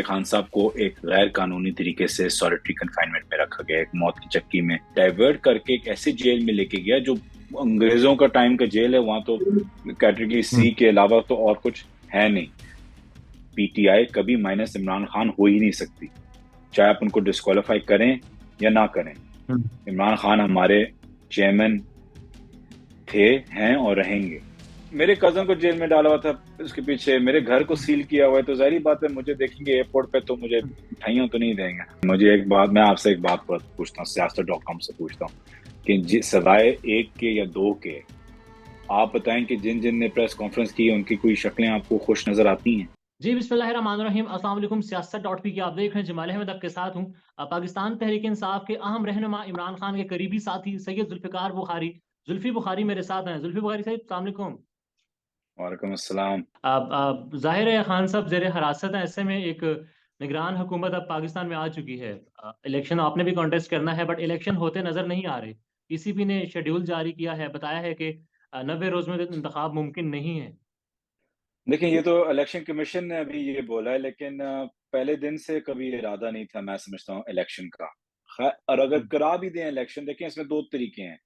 खान साहब को एक गैर कानूनी तरीके से सॉलिटरी कंफाइनमेंट में रखा गया, एक मौत की चक्की में डाइवर्ट करके एक ऐसी जेल में लेके गया जो अंग्रेजों का टाइम का जेल है। वहां तो कैटेगरी सी के अलावा तो और कुछ है नहीं। पीटीआई कभी माइनस इमरान खान हो ही नहीं सकती, चाहे आप उनको डिस्क्वालीफाई करें या ना करें। इमरान खान हमारे चेयरमैन थे, हैं और रहेंगे। मेरे कजन को जेल में डाला हुआ था, उसके पीछे मेरे घर को सील किया हुआ है, तो जाहिर बात है मुझे देखेंगे एयरपोर्ट पे तो मुझे मिठाइयाँ तो नहीं देंगे। मुझे एक बात, मैं आपसे एक बात पूछता हूँ, siyaasat.com से पूछता हूँ कि सवाए एक के या दो के, आप बताएं कि जिन जिन ने प्रेस कॉन्फ्रेंस की उनकी कोई शक्लें आपको खुश नजर आती हैं? जी बिस्मिल्लाहिर्रहमानिर्रहीम अस्सलाम वालेकुम। सियासत.पी की आप देख रहे हैं, जमाल अहमद आपके साथ हूँ। पाकिस्तान तहरीक इंसाफ के अहम रहनुमा इमरान खान के करीबी साथी सैयद जुल्फ़िकार बुखारी, जुल्फ़ी बुखारी मेरे साथ हैं। जुल्फ़ी बुखारी साहब, अस्सलाम वालेकुम। वालेकुम अस्सलाम। अब ज़ाहिर है खान साहब ज़ेर हिरासत हैं, ऐसे में एक निगरान हुकूमत अब पाकिस्तान में आ चुकी है। इलेक्शन आपने भी कॉन्टेस्ट करना है, बट इलेक्शन होते नज़र नहीं आ रहे। पीसीबी ने शेड्यूल जारी किया है, बताया है कि 90 रोज़ में इंतखाब मुमकिन नहीं है। देखिए, ये तो इलेक्शन कमीशन ने अभी ये बोला है, लेकिन पहले दिन से कभी इरादा नहीं था, मैं समझता हूँ, इलेक्शन का। और अगर हुँ, करा भी दें इलेक्शन, देखिए इसमें दो तरीके हैं।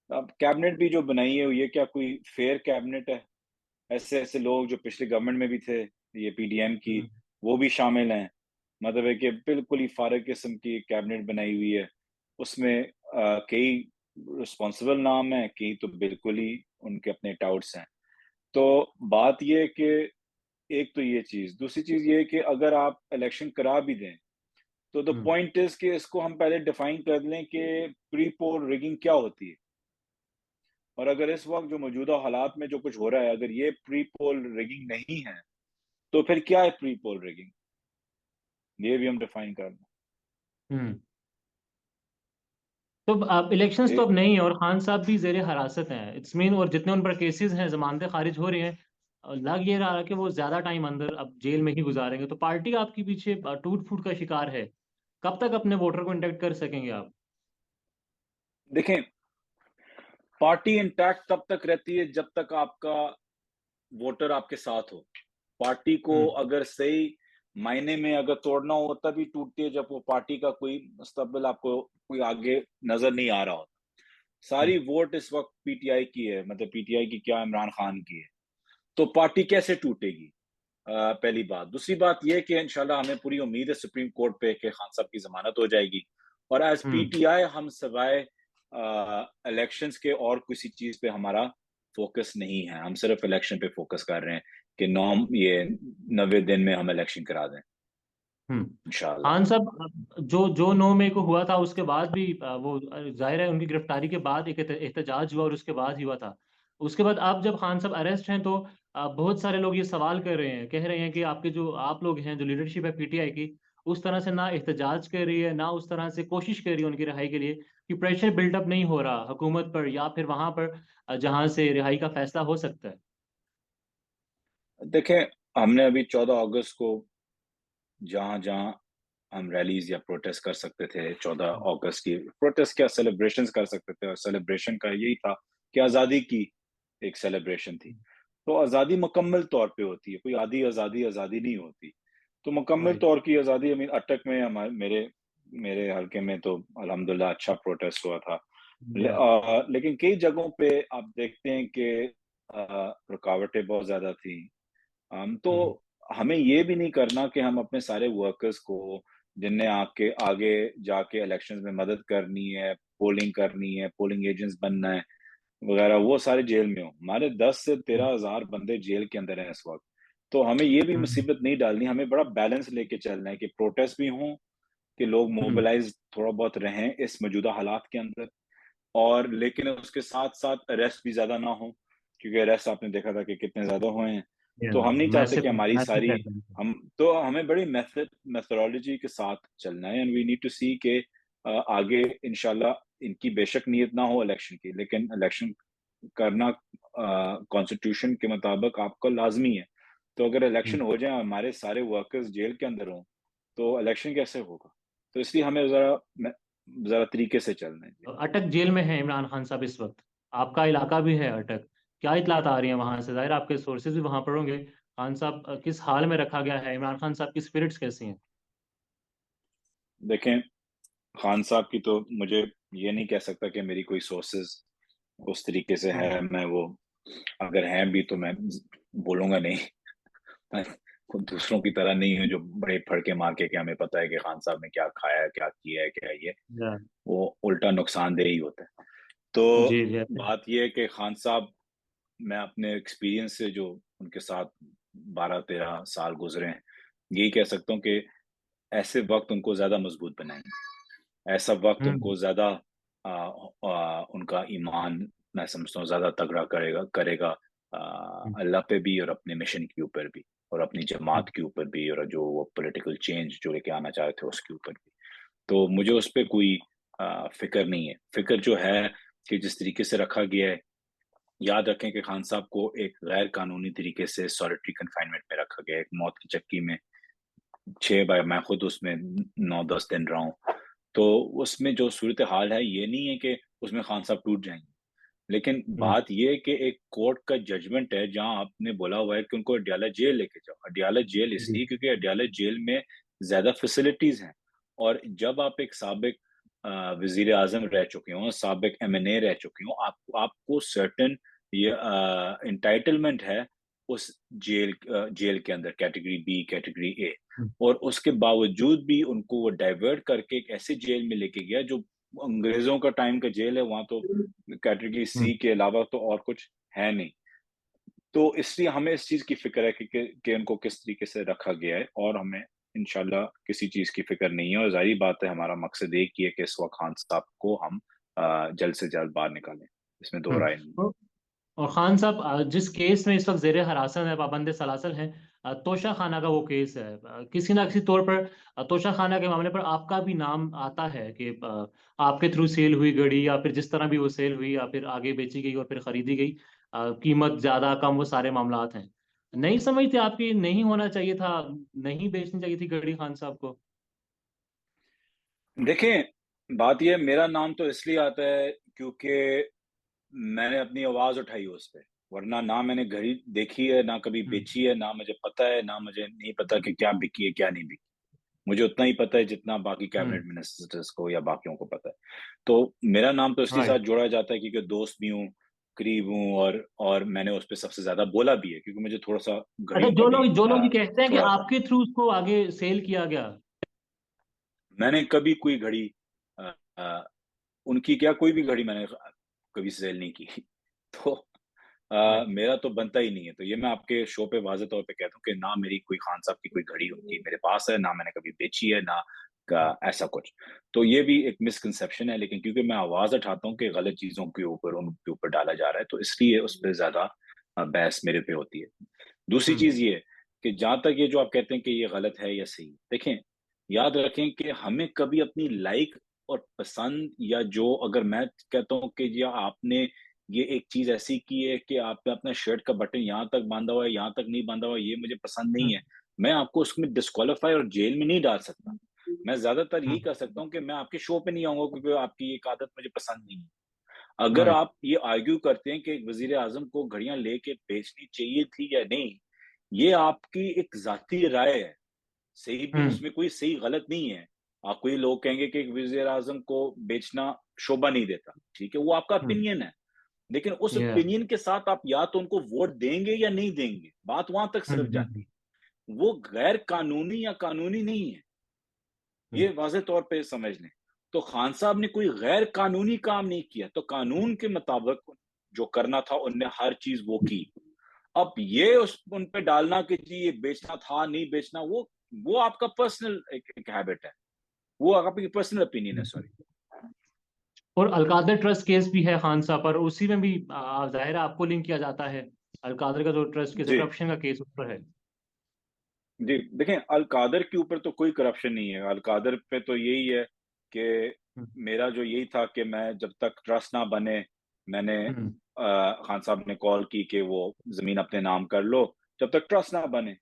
अब कैबिनेट भी जो बनाई है, ये क्या कोई फेयर कैबिनेट है? ऐसे ऐसे लोग जो पिछली गवर्नमेंट में भी थे, ये पीडीएम की, हुँ, वो भी शामिल हैं। मतलब है कि बिल्कुल ही फारग किस्म की कैबिनेट बनाई हुई है। उसमें कई रिस्पॉन्सिबल नाम है, कई तो बिल्कुल ही उनके अपने डाउट्स हैं। तो बात ये है कि एक तो ये चीज़, दूसरी चीज़ ये है कि अगर आप इलेक्शन करा भी दें, तो द हुँ, पॉइंट इज़ कि इसको हम पहले डिफाइन कर लें कि प्री पोल रिगिंग क्या होती है। और अगर इस वक़्त जो मौजूदा हालात में जो कुछ हो रहा है, अगर ये प्री पोल रिगिंग नहीं है, तो फिर क्या है प्री पोल रिगिंग? ये भी हम डिफाइन कर लें। हुँ। तो अब इलेक्शंस तो ए अब नहीं है और खान साहब भी ज़ेर हिरासत हैं। इट्स मीन और जितने उन पर केसेज़ हैं, ज़मानतें ख़ारिज हो रही हैं, लग ये रहा है कि वो ज़्यादा टाइम अंदर अब जेल में ही गुज़ारेंगे। तो पार्टी आपके पीछे टूट-फूट का शिकार है। कब तक अपने वोटर को इंटैक्ट कर सकेंगे आप? देखें, पार्टी इंटैक्ट तब तक रहती है जब तक आपका वोटर आपके साथ हो। पार्टी को हुँ, अगर सही मायने में अगर तोड़ना हो तभी टूटती है, जब वो पार्टी का कोई मुस्तक़बिल आपको कोई आगे नज़र नहीं आ रहा होता। हुँ, सारी वोट इस वक़्त पीटीआई की है, मतलब पीटीआई की क्या, इमरान खान की है। तो पार्टी कैसे टूटेगी? पहली बात। दूसरी बात ये है कि इंशाल्लाह हमें पूरी उम्मीद है सुप्रीम कोर्ट पे कि खान साहब की ज़मानत हो जाएगी। और एज़ हुँ, पीटीआई हम सिवाय इलेक्शंस के और किसी चीज़ पे हमारा फ़ोकस नहीं है। हम सिर्फ़ इलेक्शन पे फ़ोकस कर रहे हैं कि 90 दिन में हम इलेक्शन करा दें, हुँ। इंशाल्लाह। खान साहब जो 9 मई को हुआ था उसके बाद भी वो ज़ाहिर है उनकी गिरफ्तारी के बाद एक एहतजाज हुआ और उसके बाद ही हुआ था। उसके बाद अब जब खान साहब अरेस्ट हैं तो बहुत सारे लोग ये सवाल कर रहे हैं, कह रहे हैं कि आपके जो आप लोग हैं, जो लीडरशिप है पीटीआई की, उस तरह से ना एहतजाज कर रही है, ना उस तरह से कोशिश कर रही है उनकी रिहाई के लिए, कि प्रेशर बिल्डअप नहीं हो रहा हुकूमत पर या फिर वहाँ पर जहाँ से रिहाई का फैसला हो सकता है। देखें, हमने अभी 14 अगस्त को जहाँ-जहाँ हम रैलीज़ या प्रोटेस्ट कर सकते थे, 14 हुँ, अगस्त की प्रोटेस्ट क्या, सेलिब्रेशंस कर सकते थे, और सेलिब्रेशन का यही था कि आज़ादी की एक सेलिब्रेशन थी। तो आज़ादी मुकम्मल तौर पे होती है, कोई आधी आज़ादी, आज़ादी नहीं होती। तो मुकम्मल राइट। तौर की आज़ादी, आई मीन अटक में मेरे मेरे हलके में तो अल्हम्दुलिल्लाह अच्छा प्रोटेस्ट हुआ था। जी। लेकिन कई जगहों पे आप देखते हैं कि रुकावटें बहुत ज़्यादा थी। तो हुँ, हमें ये भी नहीं करना कि हम अपने सारे वर्कर्स को, जिनने आके आगे जाके इलेक्शंस में मदद करनी है, पोलिंग करनी है, पोलिंग एजेंट्स बनना है वगैरह, वो सारे जेल में हों। हमारे 10 से हुँ, 13 हज़ार बंदे जेल के अंदर हैं इस वक़्त। तो हमें ये भी हुँ, मुसीबत नहीं डालनी, हमें बड़ा बैलेंस लेके चलना है कि प्रोटेस्ट भी हों, कि लोग हुँ, मोबिलाइज़ थोड़ा बहुत रहें इस मौजूदा हालात के अंदर, और लेकिन उसके साथ-साथ अरेस्ट भी ज़्यादा ना हो, क्योंकि अरेस्ट आपने देखा था कि कितने ज़्यादा हुए हैं। तो हम नहीं चाहते कि मैसिव हमारी मैसिव सारी, है। हम तो हमें बड़ी मेथोडोलॉजी के साथ चलना है, एंड वी नीड टू सी कि आगे इंशाल्लाह इनकी बेशक नीयत ना हो इलेक्शन की, लेकिन इलेक्शन करना कॉन्स्टिट्यूशन के मुताबिक आपको लाज़मी है। तो अगर हुँ। इलेक्शन हो जाए, हमारे सारे वर्कर्स जेल के अंदर हों, तो इलेक्शन कैसे होगा? तो इसलिए हमें ज़रा तरीके से चलना है। जी। अटक जेल में है इमरान खान साहब इस वक़्त। आपका इलाका भी है अटक। क्या इत्तलात आ रही हैं वहाँ से? ज़ाहिर है आपके सोर्सेज़ भी वहाँ पर होंगे। खान साहब किस हाल में रखा गया है? इमरान खान साहब की स्पिरिट्स कैसी हैं? देखें, खान साहब की तो मुझे ये नहीं कह सकता कि मेरी कोई सोर्सेज उस तरीके से हम्म है। मैं वो, अगर हैं भी तो मैं बोलूंगा नहीं। मैं खुद दूसरों की तरह नहीं हूँ जो बड़े फड़के मार के कि हमें पता है कि खान साहब ने क्या खाया है, क्या किया है, क्या ये। या, वो उल्टा नुकसानदेह ही होता है। तो जी जी बात ये है कि खान साहब, मैं अपने एक्सपीरियंस से जो उनके साथ 12-13 साल गुजरे हैं, यही कह सकता हूँ कि ऐसे वक्त उनको ज्यादा मजबूत बनाएंगे। ऐसा वक्त हम्म उनको ज्यादा उनका ईमान, मैं समझता हूँ, ज्यादा तगड़ा करेगा करेगा हम्म अल्लाह पे भी और अपने मिशन के ऊपर भी और अपनी हम्म जमात के ऊपर भी और जो वो पॉलिटिकल चेंज जो लेके आना चाहते थे उसके ऊपर भी। तो मुझे उस पर कोई फिक्र नहीं है। फिक्र जो है कि जिस तरीके से रखा गया है, याद रखें कि खान साहब को एक गैर कानूनी तरीके से सॉलिटरी कंफाइनमेंट में रखा गया है, एक मौत की चक्की में। 6 बार मैं खुद उसमें 9-10 दिन रहा हूँ। तो उसमें जो सूरत हाल है, ये नहीं है कि उसमें खान साहब टूट जाएंगे, लेकिन हम्म बात यह है कि एक कोर्ट का जजमेंट है जहां आपने बोला हुआ है कि उनको अडयाला जेल लेके जाओ। अडयाला जेल जी इसलिए क्योंकि अडयाला जेल में ज्यादा फैसिलिटीज हैं। और जब आप एक साबिक वजीर आजम रह चुके हो, साबिक एमएनए रह चुके हो, आपको सर्टन ये इंटाइटलमेंट है उस जेल के अंदर, कैटेगरी बी, कैटेगरी ए। हम्म और उसके बावजूद भी उनको वो डाइवर्ट करके एक ऐसे जेल में लेके गया जो अंग्रेजों का टाइम का जेल है। वहां तो कैटेगरी हम्म सी के अलावा तो और कुछ है नहीं। तो इसलिए हमें इस चीज की फिक्र है कि उनको किस तरीके से रखा गया है, और हमें इंशाल्लाह किसी चीज की फिक्र नहीं है। और जाहिर बात है, हमारा मकसद एक ही है कि इस वक्त खान साहब को हम जल्द से जल्द बाहर निकालें। इसमें दो राय नहीं। और खान साहब जिस केस में इस वक्त जेर हिरासत है, पाबंद सलासल है, तोशा खाना का वो केस है। किसी ना किसी तौर पर तोशा खाना के मामले पर आपका भी नाम आता है कि आपके थ्रू सेल हुई गड़ी, या फिर जिस तरह भी वो सेल हुई, या फिर आगे बेची गई और फिर खरीदी गई, कीमत ज्यादा कम, वो सारे मामलात हैं। नहीं समझते आपकी नहीं होना चाहिए था, नहीं बेचनी चाहिए थी गड़ी खान साहब को? देखें, बात यह है, मेरा नाम तो इसलिए आता है क्योंकि मैंने अपनी आवाज उठाई उस पे। वरना ना मैंने घड़ी देखी है, ना कभी हम्म बेची है, ना मुझे पता है, ना मुझे नहीं पता कि क्या बिकी है क्या नहीं बिकी। मुझे उतना ही पता है जितना बाकी हम्म कैबिनेट मिनिस्टर्स को या बाकियों को पता है। तो मेरा नाम तो इसलिए साथ राइट। जोड़ा जाता है क्योंकि दोस्त भी हूँ, करीब हूँ, और मैंने उस पर सबसे ज्यादा बोला भी है क्योंकि मुझे थोड़ा सा अच्छा, घड़ियों का भी जो लोग ये कहते हैं कि थोड़ा आपके थ्रू उसको आगे सेल किया गया। मैंने कभी कोई घड़ी अ, अ, उनकी क्या, कोई भी घड़ी मैंने कभी सेल नहीं की। तो राइट। मेरा तो बनता ही नहीं है। तो ये मैं आपके शो पे वाज़ेह तौर पे कहता हूँ कि ना मेरी कोई खान साहब की कोई घड़ी उनकी मेरे पास है, ना मैंने कभी बेची है, ना का ऐसा कुछ। तो ये भी एक मिसकंसेप्शन है, लेकिन क्योंकि मैं आवाज उठाता हूँ कि गलत चीजों के ऊपर उनके ऊपर डाला जा रहा है, तो इसलिए उस पर ज्यादा बहस मेरे पे होती है। दूसरी हम्म चीज ये है कि जहां तक ये जो आप कहते हैं कि ये गलत है या सही, देखें, याद रखें कि हमें कभी अपनी लाइक और पसंद, या जो अगर मैं कहता हूँ कि या आपने ये एक चीज ऐसी की है कि आपने अपना शर्ट का बटन यहाँ तक बांधा हुआ है, यहाँ तक नहीं बांधा हुआ है, ये मुझे पसंद नहीं है, हम्म मैं आपको उसमें डिस्क्वालीफाई और जेल में नहीं डाल सकता। मैं ज्यादातर यही हम्म कर सकता हूँ कि मैं आपके शो पे नहीं आऊंगा क्योंकि आपकी एक आदत मुझे पसंद नहीं है। अगर राइट। आप ये आर्ग्यू करते हैं कि एक वजीर आजम को घड़ियां लेके बेचनी चाहिए थी या नहीं, ये आपकी एक जाती राय है। सही भी, हम्म उसमें कोई सही गलत नहीं है। आपको ये लोग कहेंगे कि एक वजीर आजम को बेचना शोभा नहीं देता, ठीक है, वो आपका हम्म ओपिनियन है। लेकिन उस या ओपिनियन के साथ आप या तो उनको वोट देंगे या नहीं देंगे, बात वहां तक सिर्फ जाती हम्म है। वो गैर कानूनी या कानूनी नहीं है, हम्म ये वाज़ेह तौर पे समझ लें। तो खान साहब ने कोई गैर कानूनी काम नहीं किया, तो कानून के मुताबिक जो करना था उनने हर चीज वो की। अब ये उस उन पे डालना कि जी ये बेचना था नहीं बेचना, वो आपका पर्सनल एक हैबिट है, वो आपकी पर्सनल ओपिनियन है, हम्म। सॉरी। और अलकादर ट्रस्ट केस भी है खान साहब पर, उसी में भी जाहिर है आपको लिंक किया जाता है। अलकादर का जो ट्रस्ट केस है, जी करप्शन का केस उस पर है। जी, देखें, अल कादर के ऊपर तो कोई करप्शन नहीं है। अल कादर पे तो यही है कि हम्म मेरा जो यही था कि मैं जब तक ट्रस्ट ना बने, मैंने हम्म खान साहब ने कॉल की कि वो जमीन अपने नाम कर लो जब तक ट्रस्ट ना बने।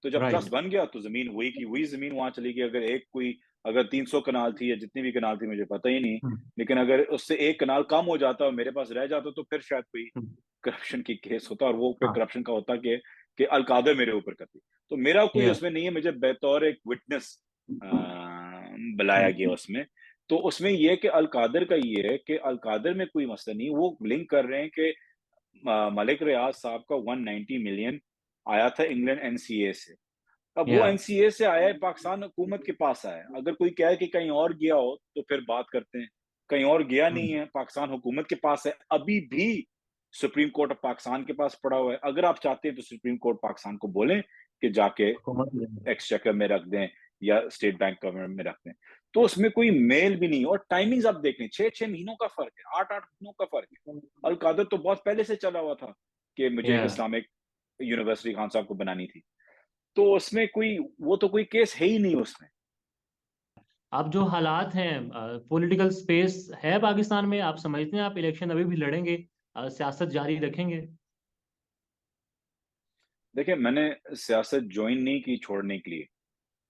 तो जब ट्रस्ट राइट। बन गया तो जमीन वही की वही जमीन वहां चली गई। अगर 300 कनाल थी या जितनी भी कनाल थी मुझे पता ही नहीं, हम्म लेकिन अगर उससे एक कनाल कम हो जाता और मेरे पास रह जाता तो फिर शायद कोई हम्म, करप्शन की केस होता। और वो फिर हाँ। करप्शन का होता कि कि अलकादर मेरे ऊपर करती। तो मेरा कोई या उसमें नहीं है, मुझे बतौर एक विटनेस बुलाया गया उसमें। तो उसमें ये है कि अलकादर का ये है कि अलकादर में कोई मसला नहीं, वो लिंक कर रहे हैं कि मलिक रियाज साहब का 190 मिलियन आया था इंग्लैंड एनसीए से। अब वो या एनसीए से आया है, पाकिस्तान हुकूमत के पास आया है। अगर कोई कहे कि कहीं और गया हो तो फिर बात करते हैं। कहीं और गया नहीं है, पाकिस्तान हुकूमत के पास है अभी भी। सुप्रीम कोर्ट ऑफ पाकिस्तान के पास पड़ा हुआ है। अगर आप चाहते हैं तो सुप्रीम कोर्ट पाकिस्तान को बोलें कि जाके हुकूमत एक्सचेकर में रख दें या स्टेट बैंक गवर्नमेंट में रख दें। तो उसमें कोई मेल भी नहीं है। और टाइमिंग्स आप देख लें, 6-6 महीनों का फर्क है, 8-8 महीनों का फर्क है। अल कादर तो बहुत पहले से चला हुआ था कि मुझे या इस्लामिक यूनिवर्सिटी खान साहब को बनानी थी। तो उसमें कोई, वो तो कोई केस है ही नहीं उसमें। अब जो हालात हैं, पॉलिटिकल स्पेस है पाकिस्तान में, आप समझते हैं आप इलेक्शन अभी भी लड़ेंगे, सियासत जारी रखेंगे? देखिए, मैंने सियासत ज्वाइन नहीं की छोड़ने के लिए,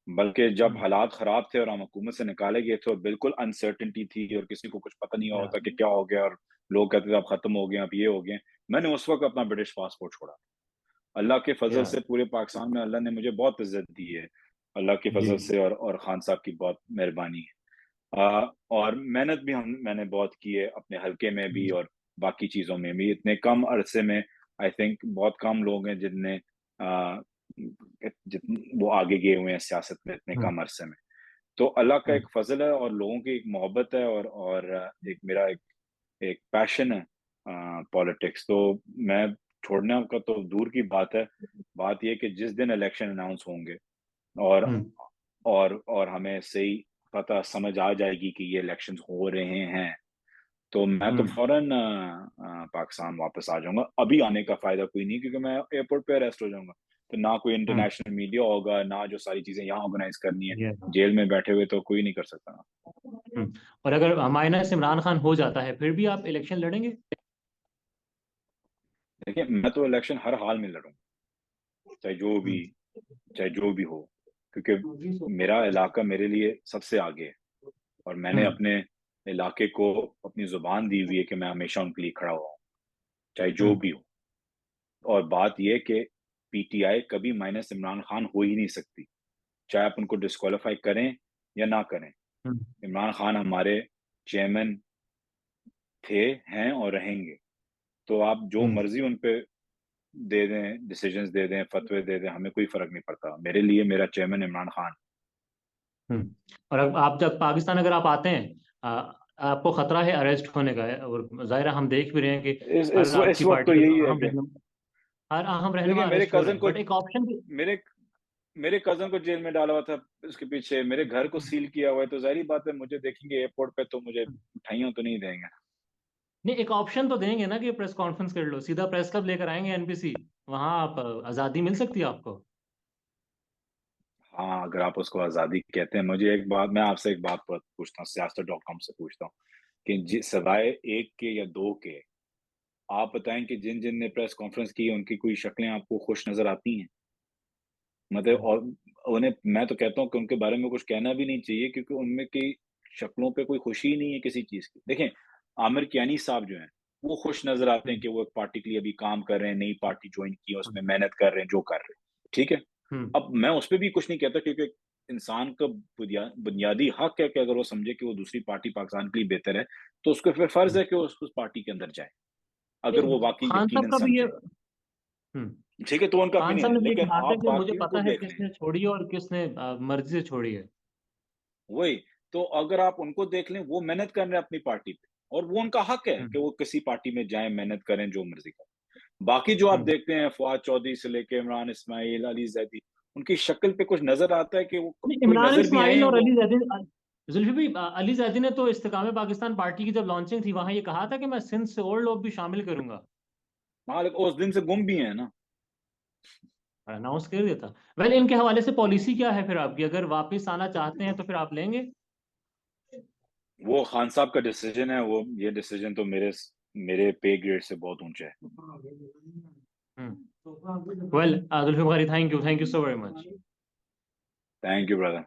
बल्कि जब हम्म, हालात खराब थे और हम हुकूमत से निकाले गए थे और बिल्कुल अनसर्टिनिटी थी और किसी को कुछ पता नहीं या होता कि क्या हो गया, और लोग कहते थे आप खत्म हो गए, आप ये हो गए। मैंने उस वक्त अपना ब्रिटिश पासपोर्ट छोड़ा। अल्लाह के फजल या से पूरे पाकिस्तान में अल्लाह ने मुझे बहुत इज्जत दी है। अल्लाह के जी फजल से और खान साहब की बहुत मेहरबानी है। और मेहनत भी मैंने बहुत की है अपने हलके में भी और बाकी चीजों में भी। इतने कम अरसे में आई थिंक बहुत कम लोग हैं जिनने वो आगे गए हुए हैं सियासत में इतने हम्म, कम अरसे में। तो अल्लाह का हम्म, एक फजल है और लोगों की एक मोहब्बत है और एक मेरा एक पैशन है पॉलिटिक्स। तो मैं छोड़ने का तो दूर की बात है। बात यह कि जिस दिन इलेक्शन अनाउंस होंगे और हम्म, और हमें सही पता समझ आ जाएगी कि ये इलेक्शंस हो रहे हैं, तो मैं तो हम्म, फौरन पाकिस्तान वापस आ जाऊंगा। अभी आने का फायदा कोई नहीं, क्योंकि मैं एयरपोर्ट पे अरेस्ट हो जाऊंगा। तो ना कोई हम्म, इंटरनेशनल मीडिया होगा, ना जो सारी चीजें यहाँ ऑर्गेनाइज करनी है। या जेल में बैठे हुए तो कोई नहीं कर सकता। और अगर माइनस इमरान खान हो जाता है फिर भी आप इलेक्शन लड़ेंगे? देखिए, मैं तो इलेक्शन हर हाल में लड़ूंगा, चाहे जो भी, हम्म, चाहे जो भी हो, क्योंकि मेरा इलाका मेरे लिए सबसे आगे है। और मैंने हम्म, अपने इलाके को अपनी जुबान दी हुई है कि मैं हमेशा उनके लिए खड़ा हुआ हूँ, चाहे जो हम्म, भी हो। और बात यह कि पीटीआई कभी माइनस इमरान खान हो ही नहीं सकती, चाहे आप उनको डिस्क्वालीफाई करें या ना करें। हम्म, इमरान खान हमारे चेयरमैन थे, हैं और रहेंगे। तो आप जो हम्म, मर्जी उन पे दे दें, डिसीजंस दे दें, फतवे दे दें, हमें कोई फर्क नहीं पड़ता। मेरे लिए मेरा चेयरमैन इमरान खान। हम्म। और अब आप जब पाकिस्तान अगर आप आते हैं, आपको खतरा है अरेस्ट होने का है, और जाहिर है हम देख भी रहे हैं कि हर इस आपकी वक्त पार्टी तो के यही है अहम कि हर अहम रहनुमा देखिए, अरेस्ट हो रहे हैं, बट एक ऑप्शन भी। मेरे मेरे कजन को जेल में डाला हुआ था, उसके पीछे मेरे घर को सील किया हुआ है। तो जाहिर बात है, मुझे देखेंगे एयरपोर्ट पे तो मुझे मिठाइयाँ तो नहीं देंगे। नहीं, एक ऑप्शन तो देंगे ना कि प्रेस कॉन्फ्रेंस कर लो, सीधा प्रेस क्लब लेकर आएंगे एनपीसी, वहां आप आजादी मिल सकती है आपको। हाँ, अगर आप उसको आजादी कहते हैं। मुझे एक बात, मैं आपसे एक बात पूछता हूँ, siyaasat.com से पूछता हूँ कि सिवाय एक के या दो के, आप बताएं कि जिन जिन ने प्रेस कॉन्फ्रेंस की उनकी कोई शक्लें आपको खुश नजर आती हैं? मतलब, और उन्हें, मैं तो कहता हूँ कि उनके बारे में कुछ कहना भी नहीं चाहिए, क्योंकि उनमें की शक्लों पे कोई खुशी ही नहीं है किसी चीज की। देखें, आमिर कियानी साहब जो हैं, वो खुश नजर आते हैं हम्म, कि वो एक पार्टी के लिए अभी काम कर रहे हैं, नई पार्टी ज्वाइन की है, उसमें मेहनत कर रहे हैं, जो कर रहे हैं, ठीक है। हम्म, अब मैं उस पर भी कुछ नहीं कहता, क्योंकि इंसान का बुनियादी हक है कि अगर वो समझे कि वो दूसरी पार्टी पाकिस्तान के लिए बेहतर है, तो उसको फिर फर्ज हम्म। है कि वो उस पार्टी के अंदर जाए, अगर वो नहीं, वाकई खान साहब यकीनन का भी ये समझे। हम्म ठीक है, तो उनका खान ओपिनियन साहब है, ने भी ये लेकिन कहा था आप कि मुझे बाकियों को पता है देख लें। किसने छोड़ी है और किसने मर्जी से छोड़ी है। वही, तो अगर आप उनको देख लें, वो मेहनत कर रहे हैं अपनी पार्टी पे, और वो उनका हक है कि हम्म, वो किसी पार्टी में जाएं, मेहनत करें, जो मर्जी करें। बाकी जो आप हम्म। देखते हैं, फवाद चौधरी से लेके इमरान इस्माइल, अली जैदी, उनकी शक्ल पे कुछ नजर आता है कि वो नहीं, कोई इमरान नजर भी आए इस्माइल हैं और वो। अली जैदी, जुल्फी भी, अली जैदी ने तो इस्तेकाम पाकिस्तान पार्टी की जब लॉन्चिंग थी वहां ये कहा था कि मैं सिंध से और लोग भी शामिल करूंगा। हाँ, लेकिन उस दिन से गुम भी है ना। अनाउंस कर दिया था। वेल, इनके हवाले से पॉलिसी क्या है फिर आपकी, अगर वापस आना चाहते हैं तो फिर आप लेंगे? वो खान साहब का डिसीजन है। वो, ये डिसीजन तो मेरे पे ग्रेड से बहुत ऊंचा है। Well, Zulfi Bukhari, thank you so very much. Thank you brother.